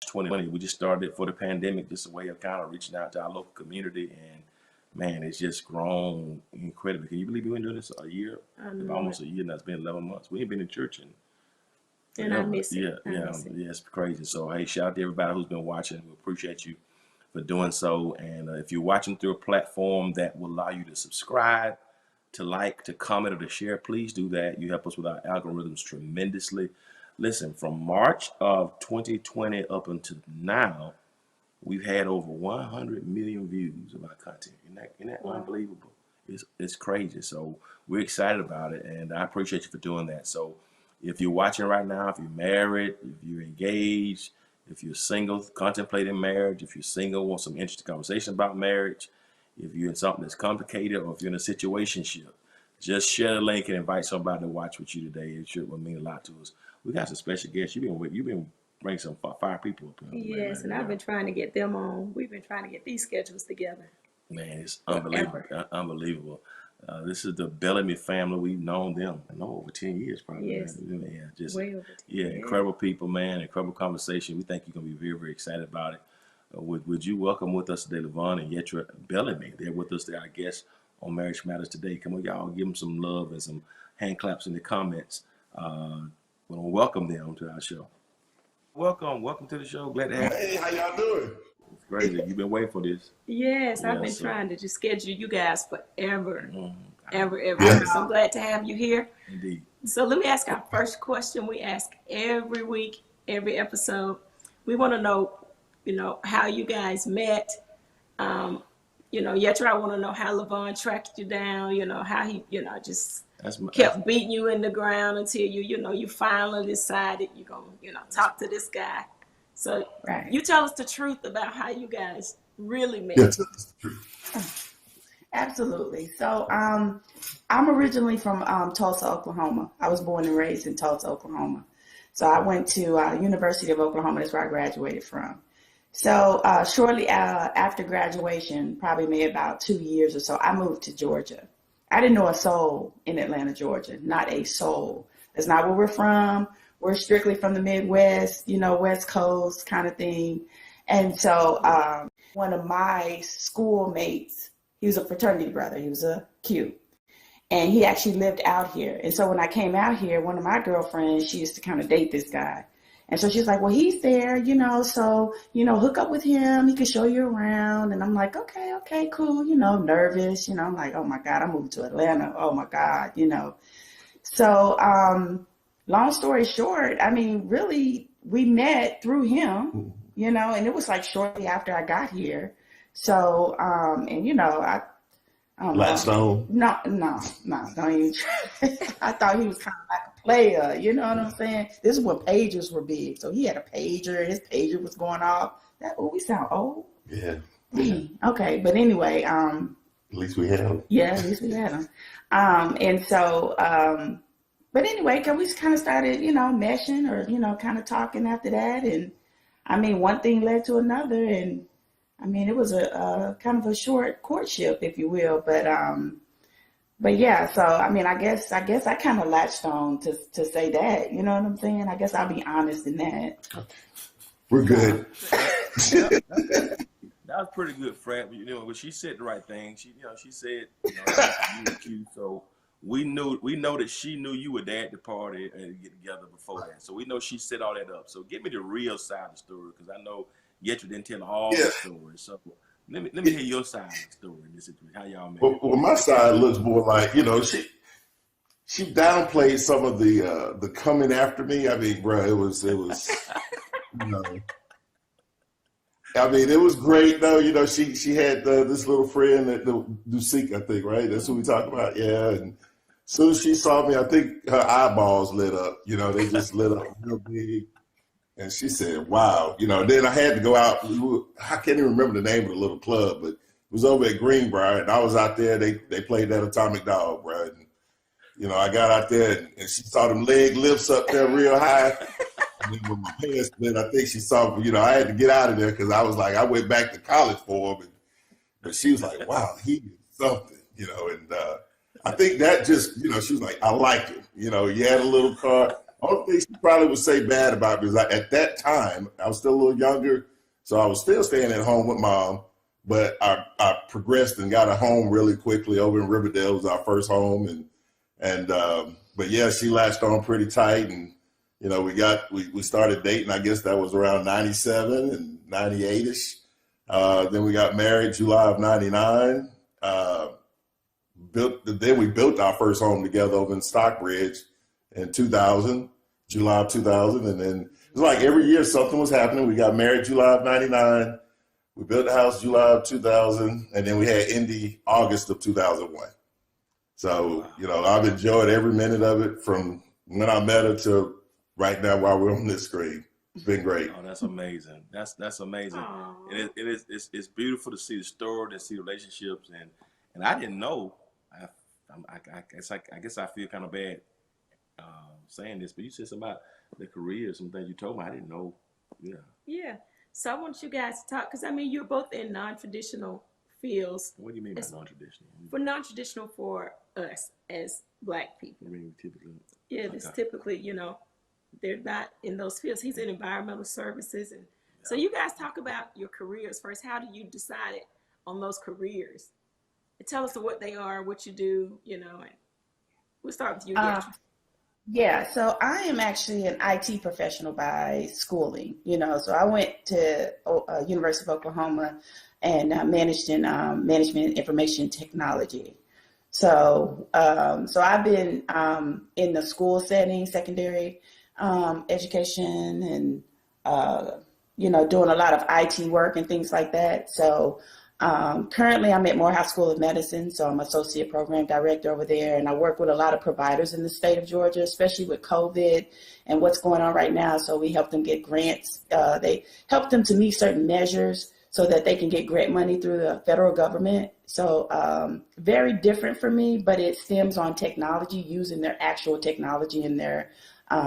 2020. We just started it for the pandemic, just a way of kind of reaching out to our local community. And man, it's just grown incredibly. Can you believe we've been doing this a year? Almost a year now. It's been 11 months. We ain't been in church and I miss it. Yeah, it's crazy. So hey, shout out to everybody who's been watching. We appreciate you for doing so. And if you're watching through a platform that will allow you to subscribe, to like, to comment, or to share, please do that. You help us with our algorithms tremendously. Listen, from March of 2020 up until now, we've had over 100 million views of our content. Isn't that unbelievable? It's crazy. So we're excited about it, and I appreciate you for doing that. So if you're watching right now, if you're married, if you're engaged, if you're single, contemplating marriage, if you're single, want some interesting conversation about marriage, if you're in something that's complicated, or if you're in a situationship, just share the link and invite somebody to watch with you today. It sure will mean a lot to us. We got some special guests. You've been bringing some 5 people up here. Yes, and I've been trying to get them on. We've been trying to get these schedules together. Man, it's unbelievable. Unbelievable. This is the Bellamy family. We've known them over 10 years, probably. Yes. Yeah, just way over 10 years. Incredible people, man. Incredible conversation. We think you're gonna be very, very excited about it. Would you welcome with us today, Levon and Yetra Bellamy? They're with us. They're our guests on Marriage Matters today. Come on, y'all, give them some love and some hand claps in the comments. We want to welcome them to our show. Welcome to the show. Glad to have you. Hey, how y'all doing? It's crazy. You've been waiting for this. Yes, I've been trying to just schedule you guys forever. Ever. Yeah. So I'm glad to have you here. Indeed. So let me ask our first question. We ask every week, every episode. We want to know, how you guys met. Yetra, I want to know how Levon tracked you down, how he, just kept beating you in the ground until you finally decided you're going to, talk to this guy. So you tell us the truth about how you guys really met. Yes, that's the truth. Absolutely. So I'm originally from Tulsa, Oklahoma. I was born and raised in Tulsa, Oklahoma. So I went to University of Oklahoma. That's where I graduated from. So shortly after graduation, probably maybe about 2 years or so, I moved to Georgia. I didn't know a soul in Atlanta, Georgia, not a soul. That's not where we're from. We're strictly from the Midwest, West Coast kind of thing. And so one of my schoolmates, he was a fraternity brother. He was a Q. And he actually lived out here. And so when I came out here, one of my girlfriends, she used to kind of date this guy. And so she's like, well, he's there, so, hook up with him. He can show you around. And I'm like, okay, cool, nervous. I'm like, oh, my God, I'm moving to Atlanta. Oh, my God, So long story short, really, we met through him, and it was like shortly after I got here. So, I don't know. Blackstone? No, don't even try. I thought he was kind of like a player, you know what I'm saying? This is when pagers were big. So he had a pager, his pager was going off. We sound old. Yeah. Okay, but anyway, at least we had him. Yeah, at least we had him. And so, but anyway, we kind of started, meshing or, kind of talking after that. And one thing led to another, and it was a kind of a short courtship, if you will, but yeah. So I guess I kind of latched on to say that. You know what I'm saying? I guess I'll be honest in that. We're good. That was pretty good, Fred. But she said the right thing. She said, you were cute. So we know that she knew you were there at the party and get together before that. So we know she set all that up. So give me the real side of the story, because I know Yetra didn't tell all the stories. So let me hear your side of the story in this situation. How y'all met? Well, my side looks more like, she downplayed some of the coming after me. Bro, it was it was great though. She had this little friend that Dusique, I think, right? That's what we talk about. Yeah. And as soon as she saw me, I think her eyeballs lit up. They just lit up real big. And she said, wow. Then I had to go out. I can't even remember the name of the little club, but it was over at Greenbrier, and I was out there. They played that Atomic Dog, bro. And, I got out there, and she saw them leg lifts up there real high. And then with my pants, then I think she saw, I had to get out of there because I was like, I went back to college for him. But she was like, wow, he did something, and I think that just, she was like, I like it. You had a little car. Only thing she probably would say bad about me is like at that time, I was still a little younger, so I was still staying at home with mom, but I progressed and got a home really quickly over in Riverdale. It was our first home, but yeah, she latched on pretty tight, and you know, we started dating. I guess that was around 97 and 98ish. Then we got married July of 99. Then we built our first home together over in Stockbridge in 2000, July of 2000. And then it was like every year something was happening. We got married July of 99. We built the house July of 2000. And then we had Indy August of 2001. So, you know, I've enjoyed every minute of it from when I met her to right now while we're on this screen. It's been great. Oh, that's amazing. That's amazing. It's beautiful to see the story, to see relationships, and I didn't know. I guess I feel kind of bad saying this, but you said something about the career, some things you told me I didn't know. Yeah. Yeah. So I want you guys to talk, because I mean, you're both in non-traditional fields. What do you mean by non-traditional? For non-traditional for us as Black people. I mean, typically. Yeah, this typically, you know, they're not in those fields. He's in environmental services, and so you guys talk about your careers first. How do you decide on those careers? And tell us what they are, what you do, you know, and we'll start with you. Yeah, so I am actually an IT professional by schooling, you know, so I went to University of Oklahoma and managed in management information technology. So I've been in the school setting, secondary education, and, you know, doing a lot of IT work and things like that. So currently I'm at Morehouse School of Medicine, so I'm associate program director over there, and I work with a lot of providers in the state of Georgia, especially with COVID and what's going on right now. So we help them get grants. They help them to meet certain measures so that they can get grant money through the federal government. So very different for me, but it stems on technology, using their actual technology in their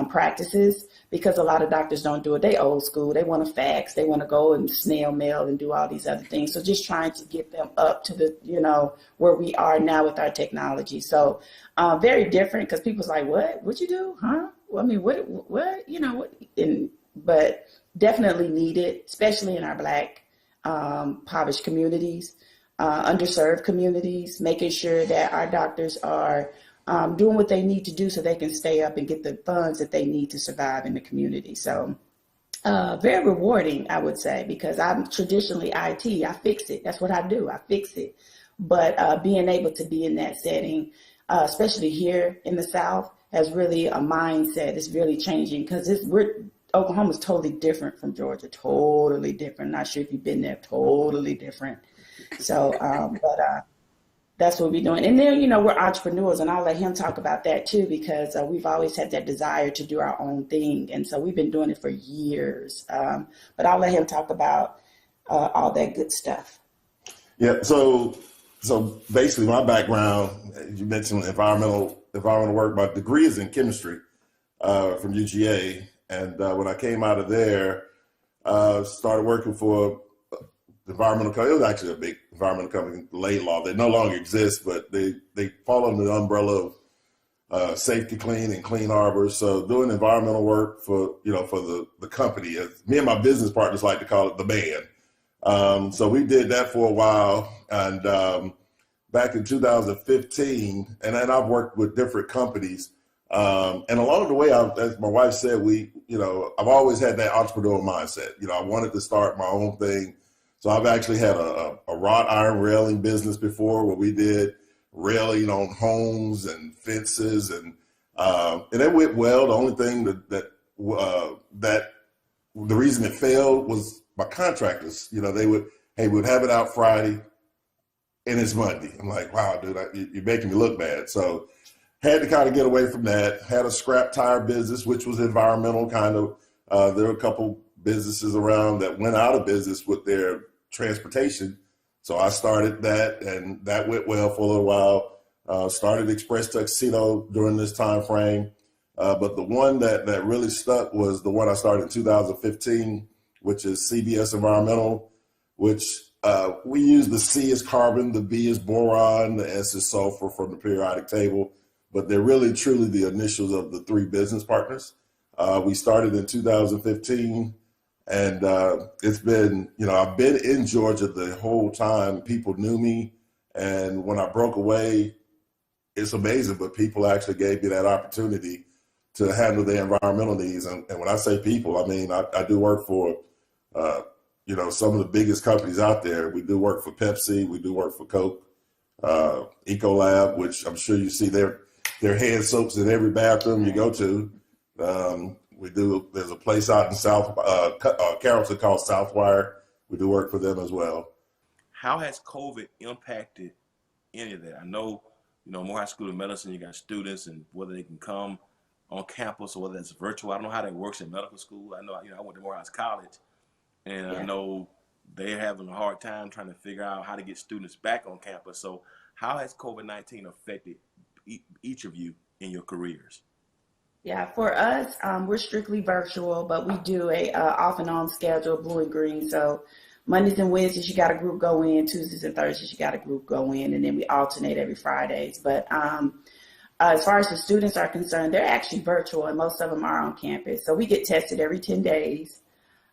practices, because a lot of doctors don't do it. They old school. They want to fax. They want to go and snail mail and do all these other things. So just trying to get them up to the, you know, where we are now with our technology. So very different, because people's like, what you do? Huh? Well, I mean, what, you know, but definitely needed, especially in our Black impoverished communities, underserved communities, making sure that our doctors are doing what they need to do so they can stay up and get the funds that they need to survive in the community. So very rewarding, I would say, because I'm traditionally IT. I fix it. That's what I do. I fix it. But being able to be in that setting, especially here in the South, has really a mindset. It's really changing, because Oklahoma's totally different from Georgia. Totally different. Not sure if you've been there. Totally different. So, but that's what we're doing. And then, you know, we're entrepreneurs, and I'll let him talk about that too, because we've always had that desire to do our own thing. And so we've been doing it for years. But I'll let him talk about all that good stuff. Yeah. So basically my background, you mentioned environmental work. My degree is in chemistry from UGA. And when I came out of there, started working for environmental company. It was actually a big environmental company, Laidlaw. They no longer exist, but they fall under the umbrella of Safety Clean and Clean Harbors. So doing environmental work for the company, as me and my business partners like to call it, the band. So we did that for a while, and back in 2015, and then I've worked with different companies. And along the way, as my wife said, I've always had that entrepreneurial mindset. You know, I wanted to start my own thing. So I've actually had a wrought iron railing business before, where we did railing on homes and fences, and it went well. The only thing that the reason it failed was my contractors. You know, we'd have it out Friday, and it's Monday. I'm like, wow, dude, you're making me look bad. So had to kind of get away from that. Had a scrap tire business, which was environmental kind of. There were a couple businesses around that went out of business with their transportation. So I started that, and that went well for a little while. Started Express Tuxedo during this time frame. But the one that really stuck was the one I started in 2015, which is Cbs Environmental, which we use the C as carbon, the B is boron, the S is sulfur from the periodic table. But they're really truly the initials of the three business partners. We started in 2015, and it's been, I've been in Georgia the whole time. People knew me, and when I broke away, it's amazing, but people actually gave me that opportunity to handle their environmental needs. And when I say people, I mean, I do work for, some of the biggest companies out there. We do work for Pepsi. We do work for Coke, Ecolab, which I'm sure you see their hand soaps in every bathroom you go to. There's a place out in South Carrollton called Southwire. We do work for them as well. How has COVID impacted any of that? I know, Morehouse School of Medicine, you got students, and whether they can come on campus or whether it's virtual. I don't know how that works in medical school. I know, I went to Morehouse College, and I know they're having a hard time trying to figure out how to get students back on campus. So how has COVID-19 affected each of you in your careers? Yeah, for us, we're strictly virtual, but we do a off and on schedule, blue and green. So Mondays and Wednesdays, you got a group go in. Tuesdays and Thursdays, you got a group go in, and then we alternate every Fridays. But as far as the students are concerned, they're actually virtual, and most of them are on campus. So we get tested every 10 days.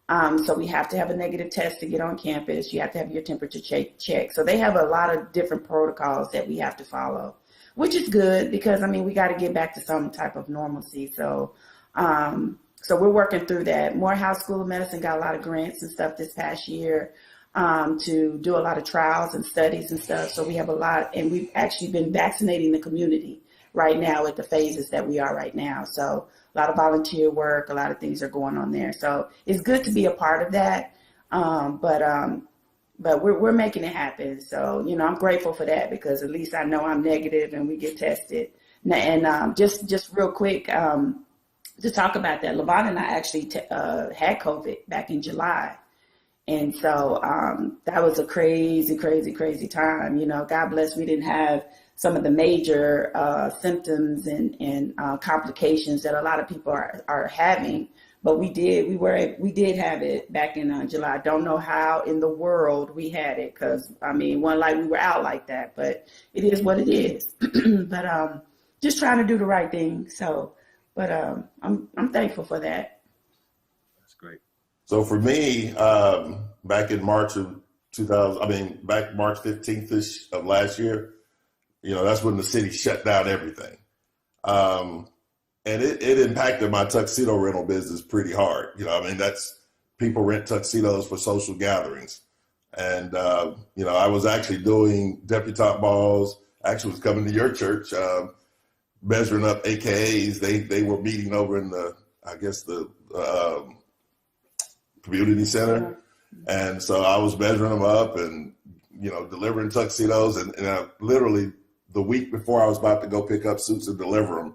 So we have to have a negative test to get on campus. You have to have your temperature checked. So they have a lot of different protocols that we have to follow, which is good because, we got to get back to some type of normalcy. So we're working through that. Morehouse School of Medicine got a lot of grants and stuff this past year to do a lot of trials and studies and stuff. So we have a lot, and we've actually been vaccinating the community right now at the phases that we are right now. So a lot of volunteer work, a lot of things are going on there. So it's good to be a part of that. But we're making it happen. So, I'm grateful for that because at least I know I'm negative and we get tested. And just real quick, to talk about that, Levon and I actually had COVID back in July. And so that was a crazy, crazy, crazy time. God bless, we didn't have some of the major symptoms and complications that a lot of people are having. But we did have it back in July. I don't know how in the world we had it because, one like we were out like that, but it is what it is. But just trying to do the right thing. So, but I'm thankful for that. That's great. So for me, back in March of 2000, back March 15th-ish of last year, that's when the city shut down everything. And it impacted my tuxedo rental business pretty hard. That's people rent tuxedos for social gatherings. And, I was actually doing debutante balls. Actually was coming to your church, measuring up AKAs. They were meeting over in the community center. And so I was measuring them up and, delivering tuxedos. And literally the week before I was about to go pick up suits and deliver them,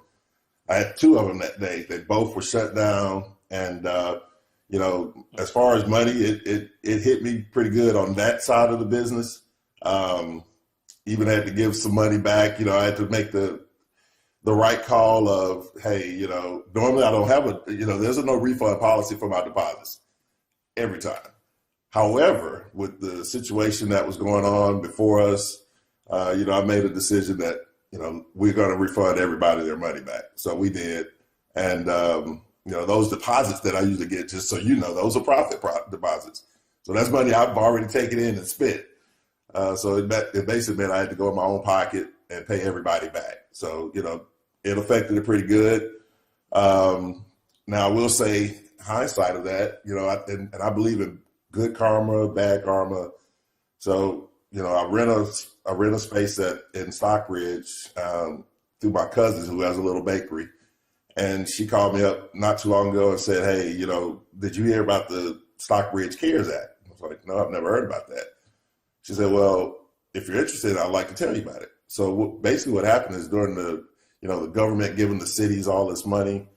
I had two of them that day. They both were shut down. And, as far as money, it hit me pretty good on that side of the business. Even had to give some money back. I had to make the right call of, hey, normally I don't have there's no refund policy for my deposits every time. However, with the situation that was going on before us, I made a decision that, we're going to refund everybody their money back. So we did. And, those deposits that I usually get, just so those are profit deposits. So that's money I've already taken in and spent. So it basically meant I had to go in my own pocket and pay everybody back. So, it affected it pretty good. Now, I will say, hindsight of that, and I believe in good karma, bad karma. So, I rent a space in Stockbridge through my cousin who has a little bakery. And she called me up not too long ago and said, hey, did you hear about the Stockbridge CARES Act? I was like, no, I've never heard about that. She said, well, if you're interested, I'd like to tell you about it. So basically what happened is during the government giving the cities all this money,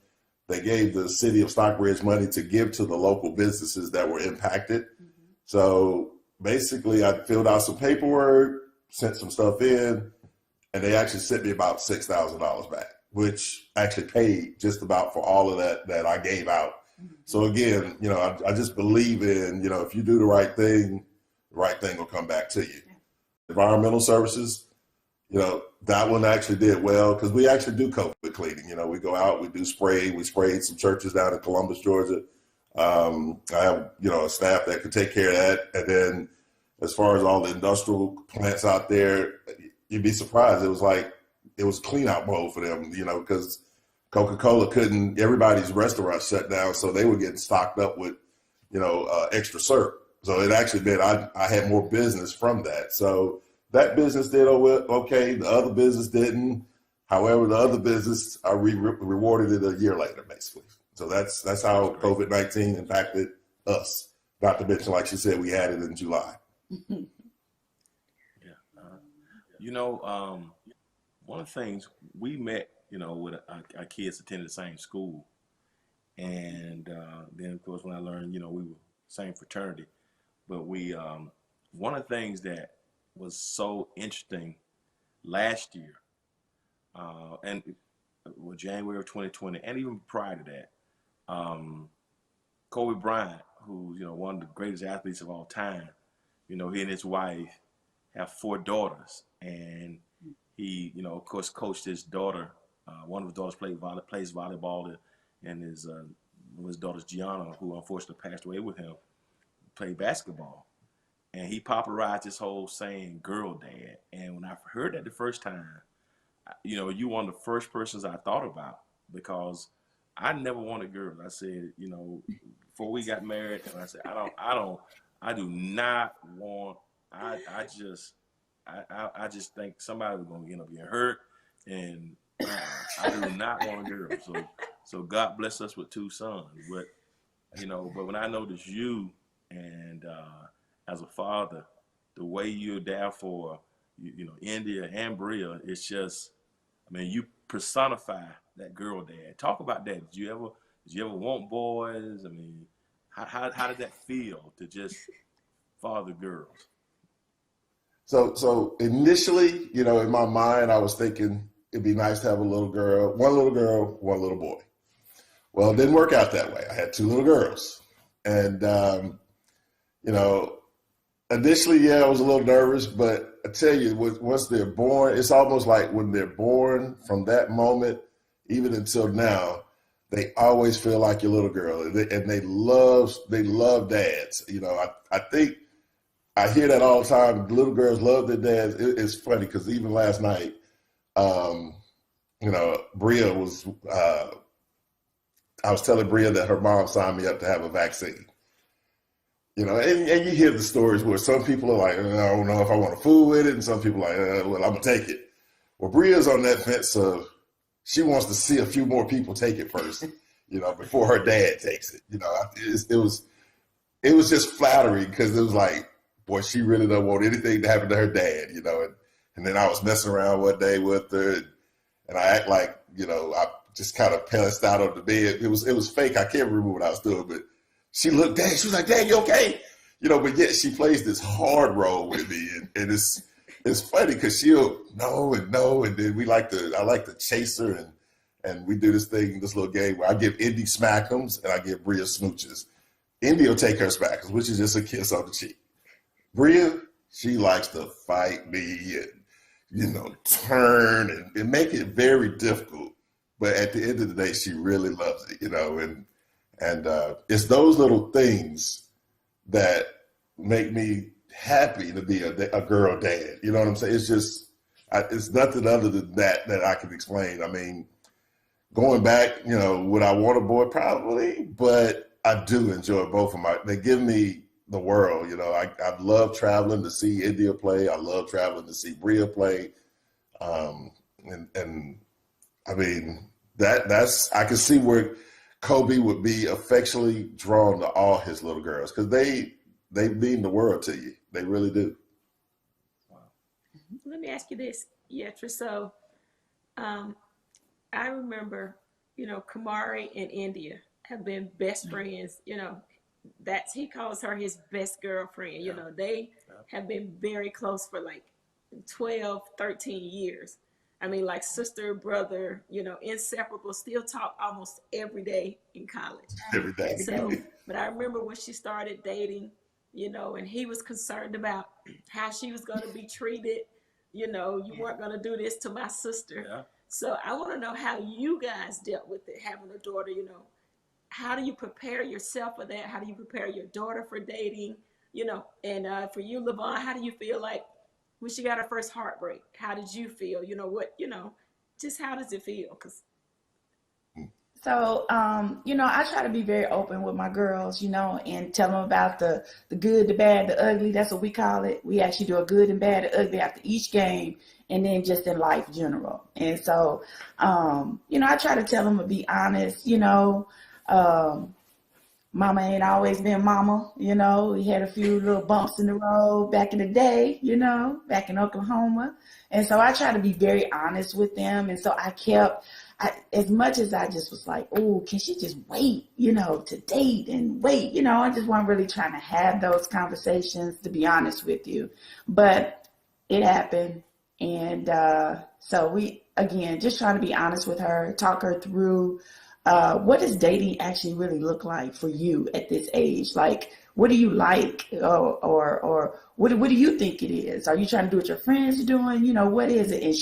they gave the city of Stockbridge money to give to the local businesses that were impacted. Mm-hmm. So basically I filled out some paperwork, sent some stuff in, and they actually sent me about $6,000 back, which actually paid just about for all of that I gave out. Mm-hmm. So again, I just believe in, if you do the right thing will come back to you. Yeah. Environmental services, You know, that one actually did well because we actually do COVID cleaning. You know, we go out, we do spray. We sprayed some churches down in Columbus, Georgia. I have, you know, a staff that could take care of that. And then as far as all the industrial plants out there, you'd be surprised. It was clean out mode for them, you know, because Coca-Cola couldn't, everybody's restaurants shut down. So they were getting stocked up with, you know, extra syrup. So it actually meant I had more business from that. So that business did okay. The other business didn't. However, the other business, I rewarded it a year later, basically. So that's how COVID-19 impacted us. Not to mention, like she said, we had it in July. Yeah. You know, one of the things we met, you know, with our kids attended the same school. And then, of course, when I learned, you know, we were same fraternity. But we, one of the things that was so interesting last year, and well, January of 2020, and even prior to that, Kobe Bryant, who's, you know, one of the greatest athletes of all time, you know, he and his wife have 4 daughters, and he, you know, of course, coached his daughter. One of his daughters plays volleyball, and his daughter's Gianna, who unfortunately passed away with him, played basketball. And he popularized this whole saying, girl dad. And when I heard that the first time, you know, you one of the first persons I thought about, because I never wanted girls. I said, you know, before we got married, and I said, I do not want, I just think somebody was going to end up getting hurt, and I do not want a girl. So God bless us with 2 sons. But, you know, but when I noticed you, and as a father, the way you're there for, you know, India and Bria, it's just, I mean, you personify that girl dad. Talk about that. Did you ever want boys? I mean, how did that feel to just father girls? So initially, you know, in my mind, I was thinking it'd be nice to have one little girl, one little boy. Well, it didn't work out that way. I had 2 little girls, and you know, initially, yeah, I was a little nervous, but I tell you, once they're born, it's almost like when they're born, from that moment, even until now, they always feel like your little girl, and they love dads. You know, I think I hear that all the time. Little girls love their dads. It's funny because even last night, you know, Bria was, I was telling Bria that her mom signed me up to have a vaccine. You know, and you hear the stories where some people are like, I don't know if I want to fool with it, and some people are like, well, I'm going to take it. Well, Bria's on that fence of she wants to see a few more people take it first, you know, before her dad takes it. You know, it was just flattering because it was like, boy, she really doesn't want anything to happen to her dad, you know. And then I was messing around one day with her, and I act like, you know, I just kind of passed out on the bed. It was fake. I can't remember what I was doing, but she looked at, she was like, Dad, you okay? You know, but yet she plays this hard role with me. And it's funny because she'll no, and then I like to chase her, and we do this little game where I give Indy smackums and I give Bria smooches. Indy will take her smackums, which is just a kiss on the cheek. Bria, she likes to fight me and, you know, turn and make it very difficult. But at the end of the day, she really loves it, you know, and it's those little things that make me happy to be a girl dad. You know what I'm saying? It's just, it's nothing other than that I can explain. I mean, going back, you know, would I want a boy? Probably, but I do enjoy both of them. They give me the world. You know, I love traveling to see India play. I love traveling to see Bria play. And I mean, that's, I can see where Kobe would be affectionately drawn to all his little girls because they mean the world to you. They really do. Wow. Let me ask you this, Yetra. So I remember, you know, Kamari and India have been best friends. You know, he calls her his best girlfriend. You know, they have been very close for like 12, 13 years. I mean, like sister, brother, you know, inseparable, still talk almost every day in college. Every day. So, but I remember when she started dating, you know, and he was concerned about how she was going to be treated, you know, you weren't going to do this to my sister. Yeah. So I want to know how you guys dealt with it, having a daughter, you know. How do you prepare yourself for that? How do you prepare your daughter for dating? You know, and for you, LaVon, how do you feel like when she got her first heartbreak? How did you feel? You know, what, you know, just how does it feel? So, you know, I try to be very open with my girls, you know, and tell them about the good, the bad, the ugly. That's what we call it. We actually do a good and bad and ugly after each game, and then just in life general. And so, you know, I try to tell them to be honest, you know. Mama ain't always been mama, you know. We had a few little bumps in the road back in the day, you know, back in Oklahoma. And so I try to be very honest with them. And so as much as I just was like, oh, can she just wait, you know, to date and wait, you know, I just wasn't really trying to have those conversations, to be honest with you. But it happened. And so we, again, just trying to be honest with her, talk her through what does dating actually really look like for you at this age? Like, what do you like, or what do you think it is? Are you trying to do what your friends are doing? You know, what is it? And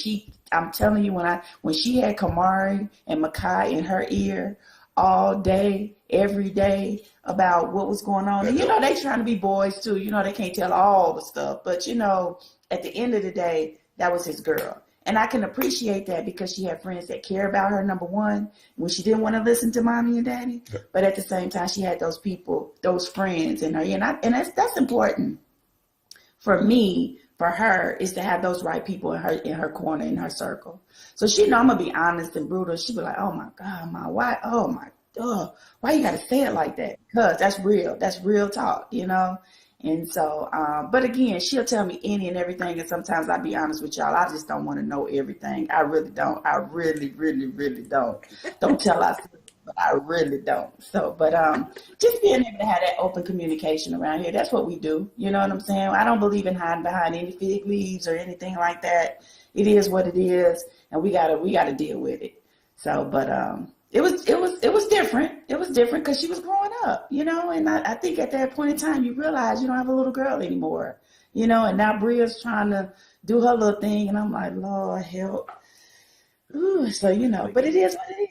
I'm telling you, when she had Kamari and Makai in her ear all day, every day about what was going on, and you know, they trying to be boys too. You know, they can't tell all the stuff, but you know, at the end of the day, that was his girl. And I can appreciate that because she had friends that care about her, number one, when she didn't want to listen to mommy and daddy. But at the same time, she had those people, those friends in her. And that's important for me, for her, is to have those right people in her corner, in her circle. So she know I'm going to be honest and brutal. She'd be like, oh, my God, why? Oh, my God. Why you got to say it like that? Because that's real. That's real talk, you know. And so, but again, she'll tell me any and everything. And sometimes I'll be honest with y'all, I just don't want to know everything. I really don't. I really, really, really don't. Don't tell us, but I really don't. So, but just being able to have that open communication around here, that's what we do. You know what I'm saying? I don't believe in hiding behind any fig leaves or anything like that. It is what it is, and we gotta deal with it. So, but it was different. It was different because she was growing up, you know, and I think at that point in time you realize you don't have a little girl anymore, you know, and now Bria's trying to do her little thing, and I'm like, Lord help. Ooh, so, you know, but it is what it is.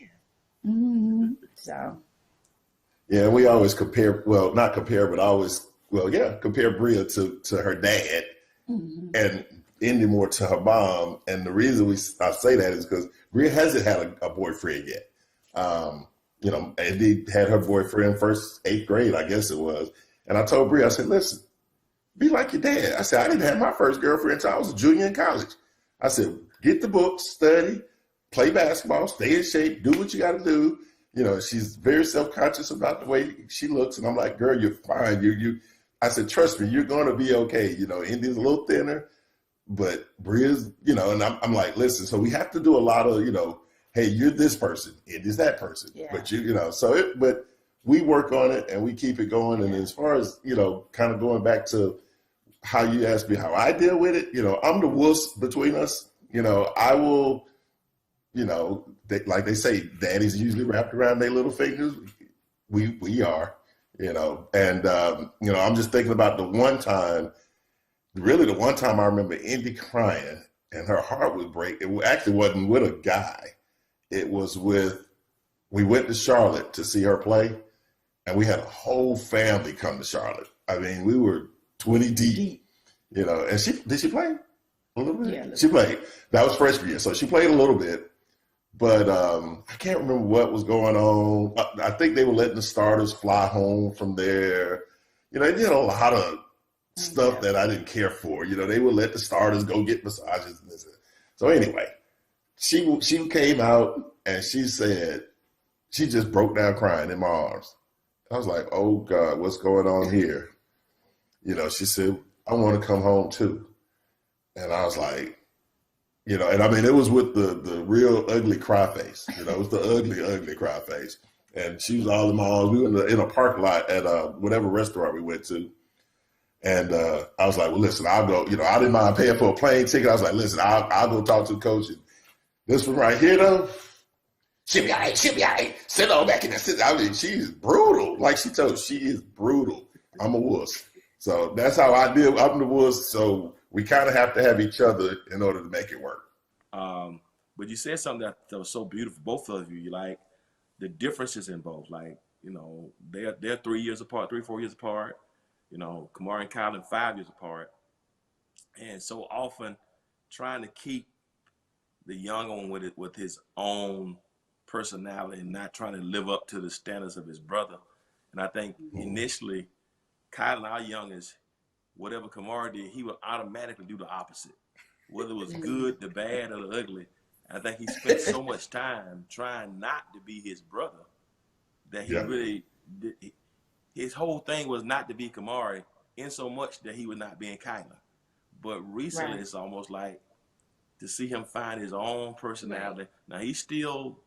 Mm-hmm. So. Yeah, we always compare Bria to her dad, mm-hmm. and Indy more to her mom. And the reason I say that is because Bria hasn't had a boyfriend yet. You know, Indy had her boyfriend first 8th grade, I guess it was. And I told Bria, I said, listen, be like your dad. I said, I didn't have my first girlfriend until I was a junior in college. I said, get the books, study, play basketball, stay in shape, do what you got to do. You know, she's very self-conscious about the way she looks. And I'm like, girl, you're fine. I said, trust me, you're going to be okay. You know, Indy's a little thinner, but Bria's, you know, and I'm like, listen, so we have to do a lot of, you know, hey, you're this person, it is that person. Yeah. But you know, but we work on it and we keep it going. Yeah. And as far as, you know, kind of going back to how you asked me how I deal with it, you know, I'm the wuss between us. You know, I will, you know, like they say, daddy's usually wrapped around their little fingers. We are, you know, and, you know, I'm just thinking about the one time I remember Indy crying and her heart would break. It actually wasn't with a guy. It was we went to Charlotte to see her play, and we had a whole family come to Charlotte. I mean, we were 20 deep, you know, and did she play a little bit? Yeah, she played. That was freshman year, so she played a little bit, but I can't remember what was going on. I think they were letting the starters fly home from there. You know, they did a lot of stuff that I didn't care for. You know, they would let the starters go get massages and this. So anyway, she came out and she said, she just broke down crying in my arms. I was like, oh God, what's going on here? You know, she said, I want to come home too. And I was like, you know, and I mean, it was with the real ugly cry face. You know, it was the ugly cry face. And she was all in my arms. We were in a parking lot at whatever restaurant we went to. And I was like, well, listen, I'll go. You know, I didn't mind paying for a plane ticket. I was like, listen, I'll go talk to the coach. And this one right here, though, she'll be all right. Sit on back in there. I mean, she's brutal. Like she is brutal. I'm a wuss. So that's how I deal. I'm the wuss. So we kind of have to have each other in order to make it work. But you said something that was so beautiful, both of you. You like the differences in both. Like, they're 3 years apart, 3-4 years apart. Kamari and Kylan 5 years apart. And so often trying to keep the young one with his own personality and not trying to live up to the standards of his brother. And I think initially, Kylan, our youngest, whatever Kamari did, he would automatically do the opposite, whether it was good, the bad, or the ugly. I think he spent so much time trying not to be his brother that he really, his whole thing was not to be Kamari, in so much that he was not being Kylan. But recently, it's almost like to see him find his own personality. Now, he's still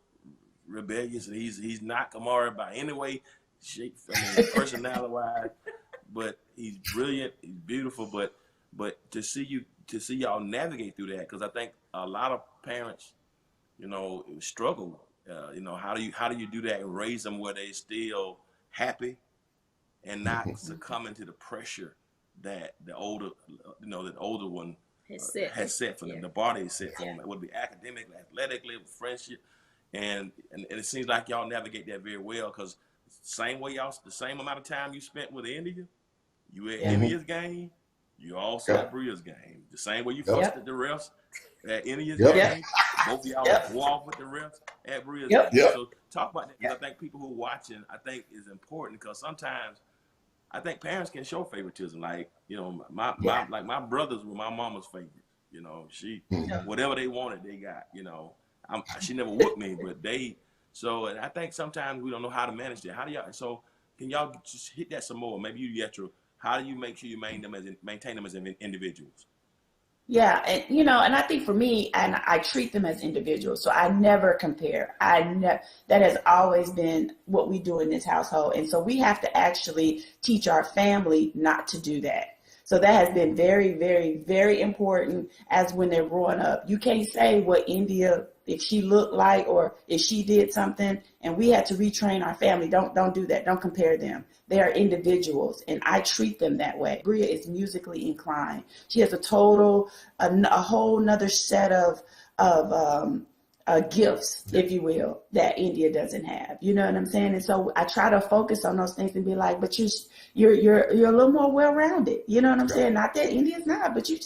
rebellious, and he's not Kamari by any way, shape, personality-wise, but he's brilliant, he's beautiful. But to see y'all navigate through that, because I think a lot of parents, struggle. How do you do that and raise them where they still happy and not succumbing to the pressure that the older one has set for them. The bar is set for them. It would be academically, athletically, friendship, and it seems like y'all navigate that very well, because the same amount of time you spent with India, you at India's game, you also at Bria's game. The same way you fussed at the refs at India's game, both of y'all go off with the refs at Bria's game. So talk about that, because I think people who are watching, I think is important, because sometimes I think parents can show favoritism. Like, my brothers were my mama's favorite. She whatever they wanted, they got. She never whooped me, but and I think sometimes we don't know how to manage that. How do y'all? So can y'all just hit that some more? Maybe how do you make sure you maintain them as individuals? Yeah, and and I think for me, and I treat them as individuals, so I never compare. That has always been what we do in this household, and so we have to actually teach our family not to do that. So that has been very, very, very important as when they're growing up. You can't say what India, if she looked like, or if she did something, and we had to retrain our family. Don't do that. Don't compare them. They are individuals, and I treat them that way. Bria is musically inclined. She has a whole nother set of gifts, if you will, that India doesn't have. You know what I'm saying? And so I try to focus on those things and be like, but you're a little more well-rounded. You know what I'm saying? Not that India's not, but you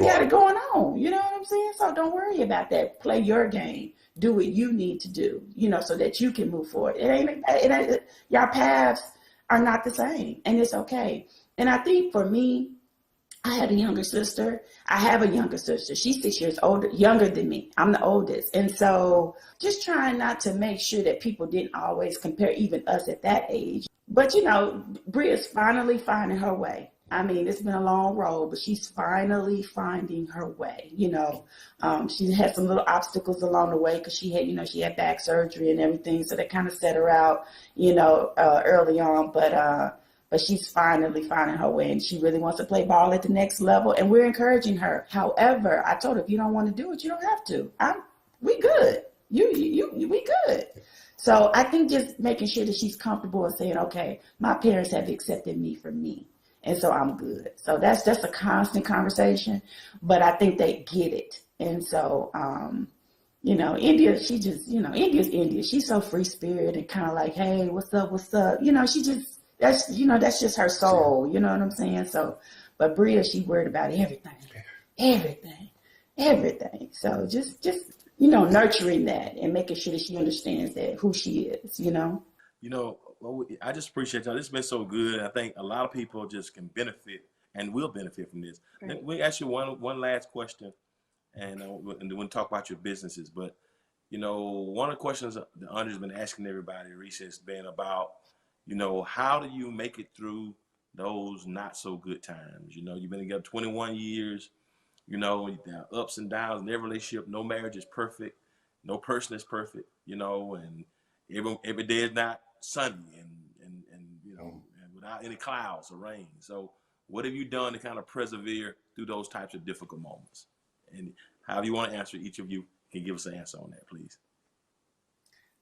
got it going on. You know what I'm saying? So don't worry about that. Play your game. Do what you need to do, so that you can move forward. It ain't your paths are not the same, and it's okay. And I think for me, I had a younger sister. I have a younger sister. She's 6 years younger than me. I'm the oldest. And so just trying not to make sure that people didn't always compare even us at that age. But, Bria's finally finding her way. I mean, it's been a long road, but she's finally finding her way. She had some little obstacles along the way because she had back surgery and everything. So that kind of set her out, early on. But she's finally finding her way, and she really wants to play ball at the next level, and we're encouraging her. However, I told her, if you don't want to do it, you don't have to. We good. We good. So I think just making sure that she's comfortable and saying, okay, my parents have accepted me for me, and so I'm good. So that's just a constant conversation, but I think they get it. And so, India, she just, India's India. She's so free spirit and kind of like, hey, what's up? She just, that's just her soul. You know what I'm saying? So, but Bria, she worried about everything. So just, nurturing that and making sure that she understands that who she is, Well, I just appreciate y'all. This has been so good. I think a lot of people just can benefit and will benefit from this. Right. We ask you one last question, and then we'll talk about your businesses. But, one of the questions that Andre's been asking everybody recently has been about, how do you make it through those not so good times? You've been together 21 years, there are ups and downs in every relationship. No marriage is perfect. No person is perfect, and every day is not sunny and without any clouds or rain. So what have you done to kind of persevere through those types of difficult moments? And however you want to answer, each of you can give us an answer on that, please.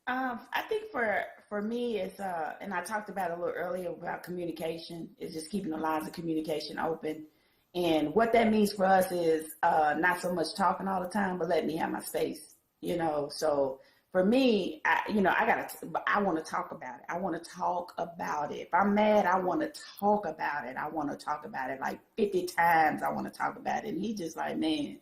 I think for me, it's and I talked about it a little earlier about communication. Is just keeping the lines of communication open, And what that means for us is not so much talking all the time, but let me have my space, you know. So for me, I want to talk about it. I want to talk about it. If I'm mad, I want to talk about it. I want to talk about it like 50 times. I want to talk about it. And he just like, man,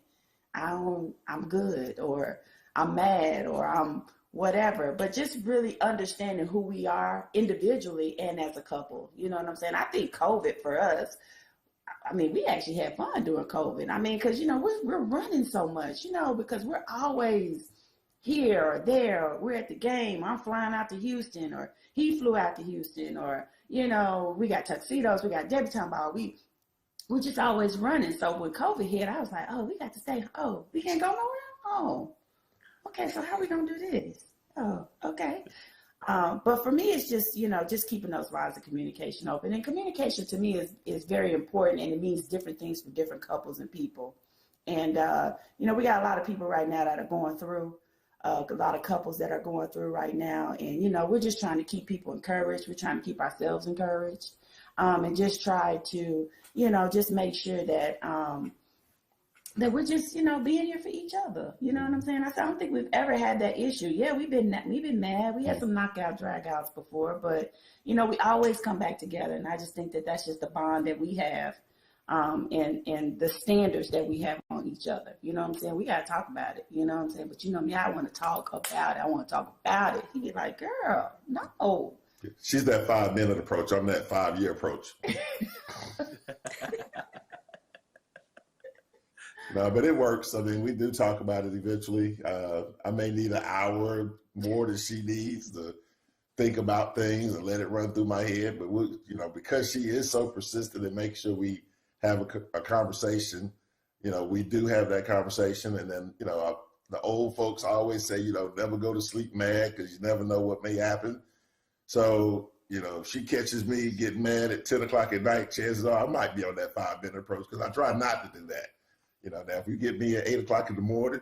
I'm good, or I'm mad, or I'm whatever. But just really understanding who we are individually and as a couple. You know what I'm saying? I think COVID for us, I mean, we actually had fun during COVID. I mean, because, you know, we're running so much, you know, because we're always here or there. We're at the game. I'm flying out to Houston, or he flew out to Houston, or, you know, we got tuxedos, we got debutante ball. We're just always running. So when COVID hit, I was like, oh, we got to stay. Oh, we can't go nowhere? Oh, okay. So how are we going to do this? Oh, okay. But for me, it's just, you know, just keeping those lines of communication open. And communication to me is very important, and it means different things for different couples and people. And, you know, we got a lot of people right now that are going through, a lot of couples that are going through right now. And, you know, we're just trying to keep people encouraged. We're trying to keep ourselves encouraged, and just try to, you know, just make sure that, that we're just, you know, being here for each other. You know what I'm saying? I don't think we've ever had that issue. Yeah, we've been mad. We had some knockout dragouts before, but, you know, we always come back together. And I just think that that's just the bond that we have, and the standards that we have on each other. You know what I'm saying? We got to talk about it. You know what I'm saying? But, you know me, I want to talk about it. I want to talk about it. He'd be like, girl, no. She's that 5-minute approach. I'm that 5-year approach. No, but it works. I mean, we do talk about it eventually. I may need an hour more than she needs to think about things and let it run through my head. But, you know, because she is so persistent and make sure we have a conversation, you know, we do have that conversation. And then, you know, the old folks always say, you know, never go to sleep mad because you never know what may happen. So, you know, if she catches me getting mad at 10 o'clock at night, chances are I might be on that 5-minute approach, because I try not to do that. You know, now if you get me at 8 o'clock in the morning,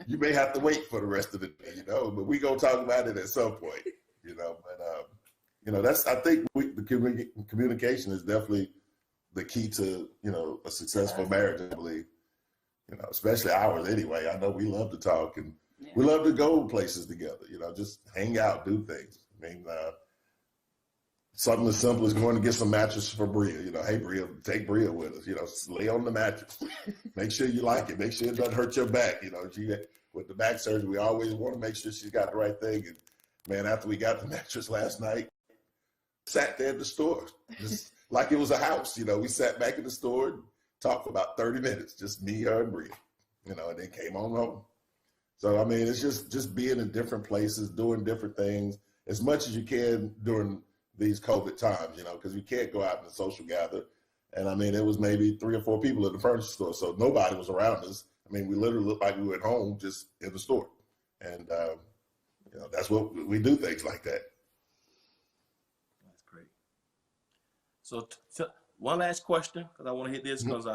you may have to wait for the rest of the day, you know, but we gonna talk about it at some point, you know. But, you know, I think the communication is definitely the key to, you know, a successful marriage, I believe, you know, especially ours anyway. I know we love to talk, and we love to go places together, you know, just hang out, do things. I mean, something as simple as going to get some mattresses for Bria. You know, hey, Bria, take Bria with us. You know, lay on the mattress. Make sure you like it. Make sure it doesn't hurt your back. You know, with the back surgery, we always want to make sure she's got the right thing. And, man, after we got the mattress last night, sat there at the store, just like it was a house. You know, we sat back in the store and talked for about 30 minutes, just me, her, and Bria. You know, and then came on home. So, I mean, it's just being in different places, doing different things as much as you can during these COVID times, you know, because we can't go out in a social gather. And I mean, it was maybe 3 or 4 people at the furniture store, so nobody was around us. I mean, we literally looked like we were at home, just in the store. And, you know, that's what we do, things like that. That's great. So one last question, because I want to hit this, because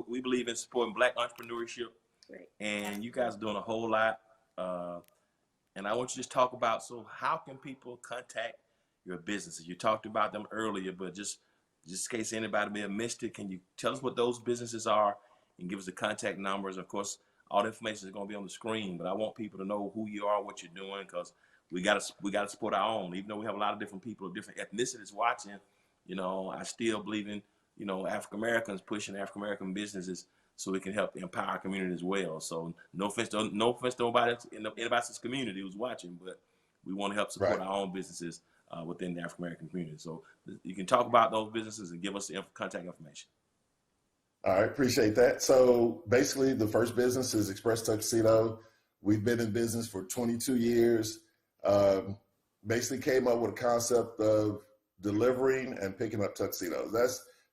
we believe in supporting Black entrepreneurship. Great. And you guys are doing a whole lot. And I want you to just talk about, so how can people contact your businesses? You talked about them earlier, but just in case anybody may have missed it, can you tell us what those businesses are and give us the contact numbers? Of course, all the information is going to be on the screen, but I want people to know who you are, what you're doing, because we got to support our own. Even though we have a lot of different people of different ethnicities watching, you know, I still believe in, you know, African Americans pushing African American businesses so we can help empower our community as well. So no offense to nobody in anybody's community who's watching, but we want to help support our own businesses within the African American community. So you can talk about those businesses and give us the contact information. All right, appreciate that. So basically, the first business is Express Tuxedo. We've been in business for 22 years. Basically came up with a concept of delivering and picking up tuxedos.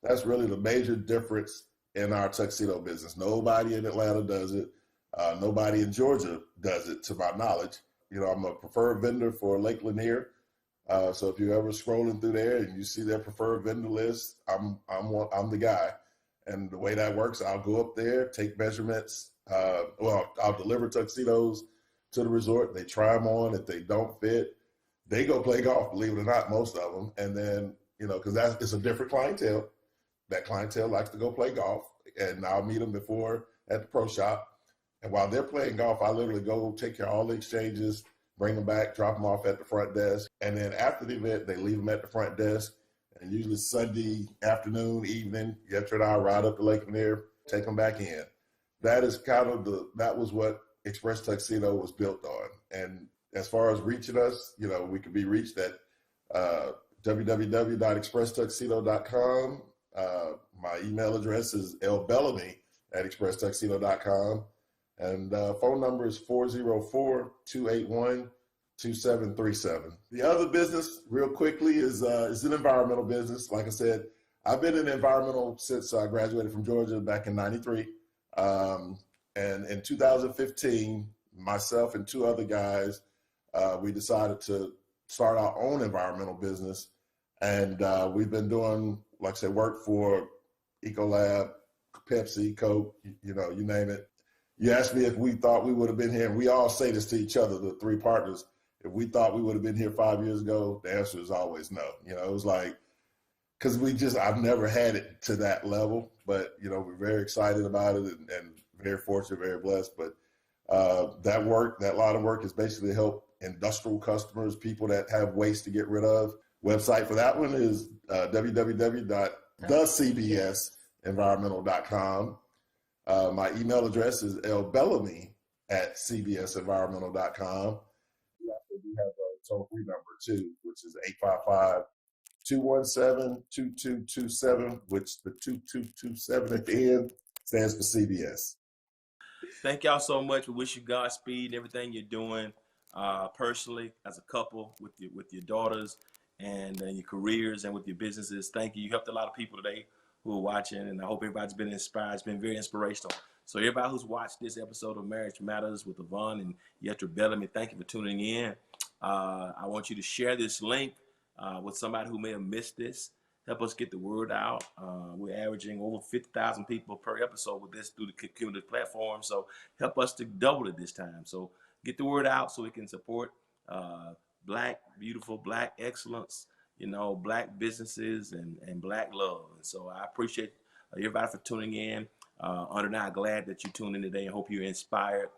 That's really the major difference in our tuxedo business. Nobody in Atlanta does it. Nobody in Georgia does it, to my knowledge. You know, I'm a preferred vendor for Lake Lanier. So if you're ever scrolling through there and you see their preferred vendor list, I'm the guy. And the way that works, I'll go up there, take measurements. I'll deliver tuxedos to the resort. They try them on. If they don't fit, they go play golf, believe it or not, most of them. And then, you know, because it's a different clientele. that clientele likes to go play golf, and I'll meet them before at the pro shop. And while they're playing golf, I literally go take care of all the exchanges, bring them back, drop them off at the front desk. And then after the event, they leave them at the front desk. And usually Sunday afternoon, evening, Yetra and I ride up to Lake Lanier, take them back in. That is kind of that was what Express Tuxedo was built on. And as far as reaching us, you know, we can be reached at www.expresstuxedo.com. My email address is lbellamy@expresstuxedo.com. And phone number is 404-281-2737. The other business, real quickly, is an environmental business. Like I said, I've been in environmental since I graduated from Georgia back in '93. And in 2015, myself and two other guys, we decided to start our own environmental business. And we've been doing, like I said, work for Ecolab, Pepsi, Coke, you know, you name it. You asked me if we thought we would have been here, and we all say this to each other, the three partners. If we thought we would have been here 5 years ago, the answer is always no. You know, it was like, because I've never had it to that level, but, you know, we're very excited about it and very fortunate, very blessed. But that line of work is basically to help industrial customers, people that have waste to get rid of. Website for that one is www.thecbsenvironmental.com. My email address is lbellamy@cbsenvironmental.com. We also do have a toll-free number too, which is 855-217-2227, which the 2227 at the end stands for CBS. Thank y'all so much. We wish you Godspeed and everything you're doing personally, as a couple, with your daughters and your careers and with your businesses. Thank you. You helped a lot of people today who are watching, and I hope everybody's been inspired. It's been very inspirational. So everybody who's watched this episode of Marriage Matters with Yvonne and Yetra Bellamy, thank you for tuning in. I want you to share this link with somebody who may have missed this. Help us get the word out. We're averaging over 50,000 people per episode with this through the cumulative platform. So help us to double it this time. So get the word out so we can support Black, beautiful, Black excellence, you know, Black businesses and Black love. And so I appreciate everybody for tuning in. Under and I are glad that you tuned in today and hope you're inspired.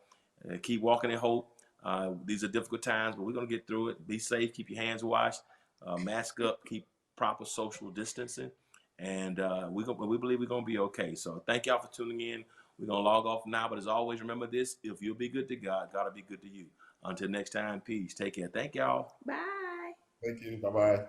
Keep walking in hope. These are difficult times, but we're going to get through it. Be safe. Keep your hands washed. Mask up. Keep proper social distancing. And we believe we're going to be okay. So thank y'all for tuning in. We're going to log off now. But as always, remember this. If you'll be good to God, God will be good to you. Until next time, peace. Take care. Thank y'all. Bye. Thank you. Bye-bye.